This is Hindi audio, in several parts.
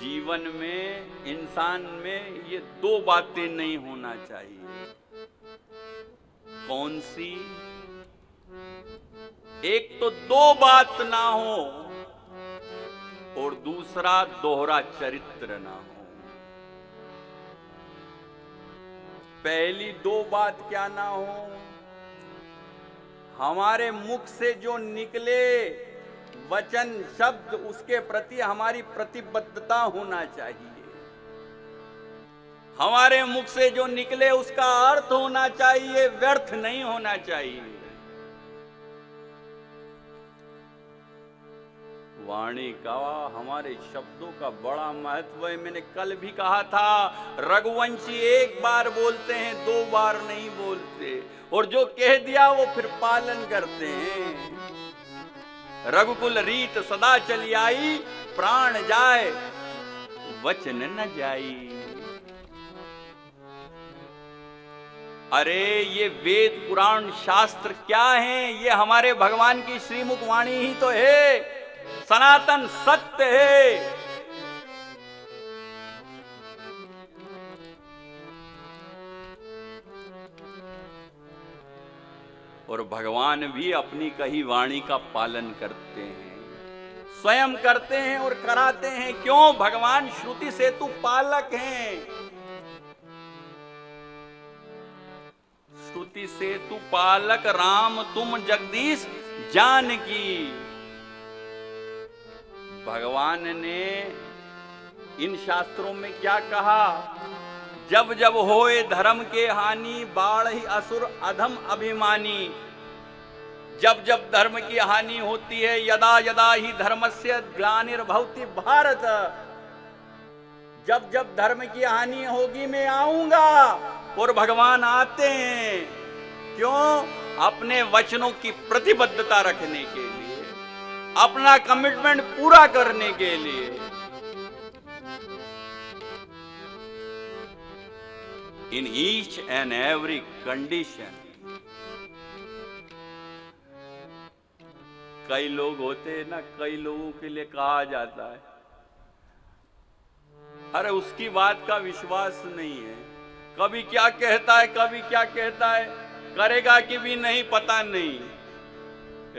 जीवन में, इंसान में ये दो बातें नहीं होना चाहिए। कौन सी? एक तो दो बात ना हो और दूसरा दोहरा चरित्र ना हो। पहली दो बात क्या ना हो? हमारे मुख से जो निकले वचन, शब्द, उसके प्रति हमारी प्रतिबद्धता होना चाहिए। हमारे मुख से जो निकले उसका अर्थ होना चाहिए, व्यर्थ नहीं होना चाहिए। वाणी का, हमारे शब्दों का बड़ा महत्व है। मैंने कल भी कहा था, रघुवंशी एक बार बोलते हैं, दो बार नहीं बोलते, और जो कह दिया वो फिर पालन करते हैं। रघुकुल रीत सदा चली आई, प्राण जाए वचन न जाई। अरे ये वेद पुराण शास्त्र क्या हैं? ये हमारे भगवान की श्रीमुख वाणी ही तो है, सनातन सत्य है। और भगवान भी अपनी कही वाणी का पालन करते हैं, स्वयं करते हैं और कराते हैं। क्यों? भगवान श्रुति सेतु पालक हैं। श्रुति सेतु पालक राम तुम जगदीश जानकी। भगवान ने इन शास्त्रों में क्या कहा? जब जब होए धर्म के हानि, बाढ़ असुर अधम अभिमानी। जब जब धर्म की हानि होती है, यदा यदा ही धर्मस्य ग्लानिर्भवति भारत, जब जब धर्म की हानि होगी मैं आऊंगा। और भगवान आते हैं। क्यों? अपने वचनों की प्रतिबद्धता रखने के लिए, अपना कमिटमेंट पूरा करने के लिए। In each and every condition. कई लोग होते हैं ना, कई लोगों के लिए कहा जाता है, अरे उसकी बात का विश्वास नहीं है, कभी क्या कहता है, कभी क्या कहता है, करेगा कि भी नहीं पता नहीं।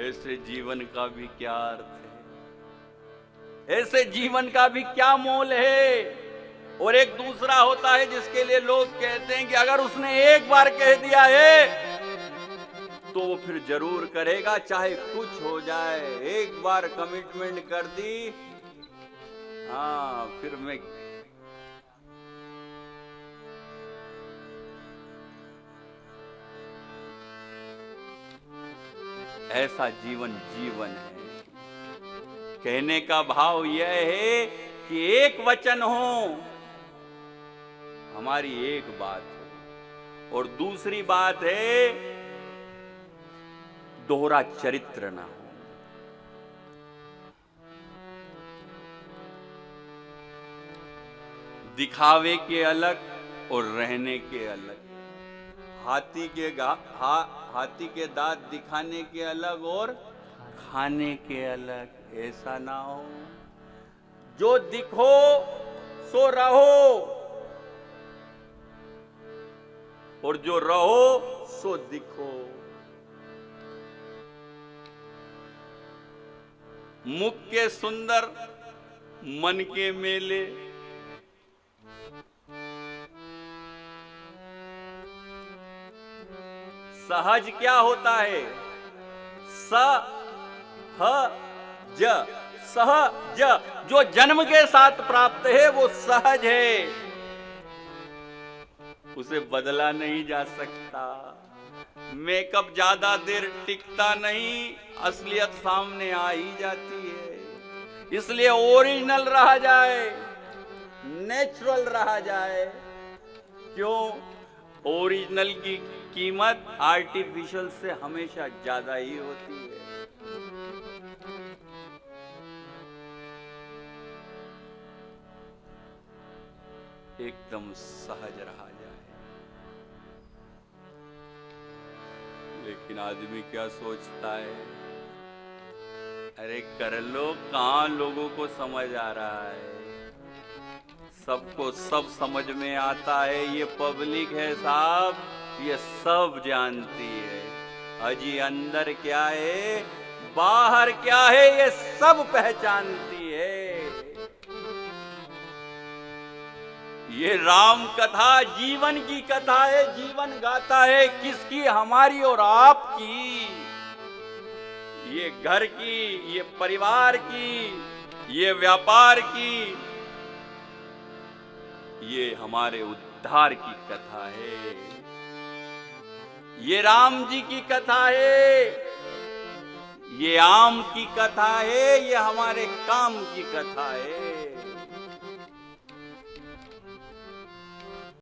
ऐसे जीवन का भी क्या अर्थ है? ऐसे जीवन का भी क्या मोल है? और एक दूसरा होता है जिसके लिए लोग कहते हैं कि अगर उसने एक बार कह दिया है तो वो फिर जरूर करेगा, चाहे कुछ हो जाए। एक बार कमिटमेंट कर दी, हाँ फिर मैं। ऐसा जीवन जीवन है। कहने का भाव यह है कि एक वचन हो, हमारी एक बात हो, और दूसरी बात है दोहरा चरित्र ना हो। दिखावे के अलग और रहने के अलग। हाथी के दांत दिखाने के अलग और खाने के अलग। ऐसा ना हो, जो दिखो सो रहो, और जो रहो सो दिखो। मुख के सुंदर, मन के मेले। सहज क्या होता है? सहज, सहज। जो जन्म के साथ प्राप्त है वो सहज है, उसे बदला नहीं जा सकता। मेकअप ज्यादा देर टिकता नहीं, असलियत सामने आ ही जाती है। इसलिए ओरिजिनल रहा जाए, नेचुरल रहा जाए। क्यों? ओरिजिनल की कीमत आर्टिफिशियल से हमेशा ज्यादा ही होती है। एकदम सहज रहा जाए। लेकिन आदमी क्या सोचता है, अरे कर लो, कहां लोगों को समझ आ रहा है। सबको सब समझ में आता है, ये पब्लिक है साहब, ये सब जानती है। अजी अंदर क्या है बाहर क्या है ये सब पहचानती है। ये राम कथा जीवन की कथा है, जीवन गाथा है किसकी, हमारी और आपकी। ये घर की, ये परिवार की, ये व्यापार की, ये हमारे उद्धार की कथा है। ये राम जी की कथा है, ये आम की कथा है, ये हमारे काम की कथा है।